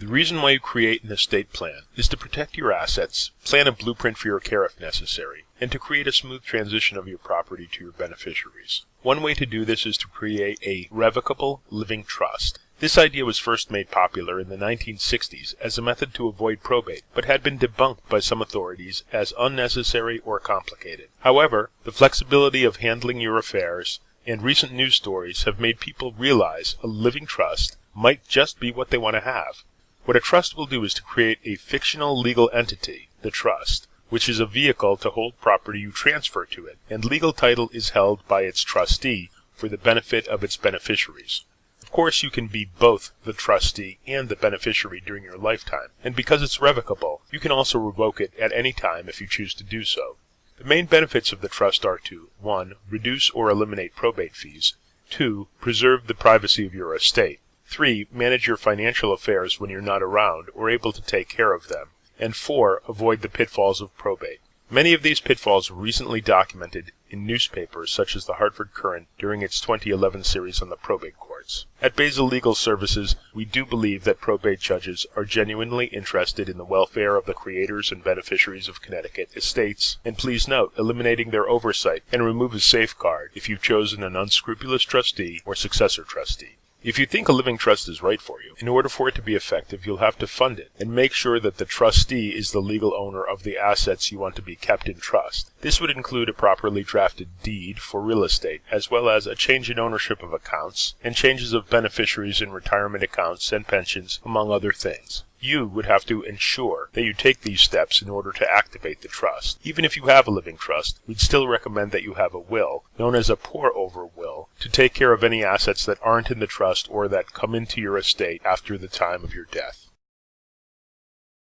The reason why you create an estate plan is to protect your assets, plan a blueprint for your care if necessary, and to create a smooth transition of your property to your beneficiaries. One way to do this is to create a revocable living trust. This idea was first made popular in the 1960s as a method to avoid probate, but had been debunked by some authorities as unnecessary or complicated. However, the flexibility of handling your affairs and recent news stories have made people realize a living trust might just be what they want to have. What a trust will do is to create a fictional legal entity, the trust, which is a vehicle to hold property you transfer to it, and legal title is held by its trustee for the benefit of its beneficiaries. Of course, you can be both the trustee and the beneficiary during your lifetime, and because it's revocable, you can also revoke it at any time if you choose to do so. The main benefits of the trust are to 1. Reduce or eliminate probate fees, 2. Preserve the privacy of your estate, 3. Manage your financial affairs when you're not around or able to take care of them, and 4. Avoid the pitfalls of probate. Many of these pitfalls were recently documented in newspapers such as the Hartford Courant during its 2011 series on the probate courts. At Basil-Legal Services, we do believe that probate judges are genuinely interested in the welfare of the creators and beneficiaries of Connecticut estates, and please note, eliminating their oversight can remove a safeguard if you've chosen an unscrupulous trustee or successor trustee. If you think a living trust is right for you, in order for it to be effective, you'll have to fund it and make sure that the trustee is the legal owner of the assets you want to be kept in trust. This would include a properly drafted deed for real estate, as well as a change in ownership of accounts and changes of beneficiaries in retirement accounts and pensions, among other things. You would have to ensure that you take these steps in order to activate the trust. Even if you have a living trust, we'd still recommend that you have a will, known as a pour-over will, to take care of any assets that aren't in the trust or that come into your estate after the time of your death.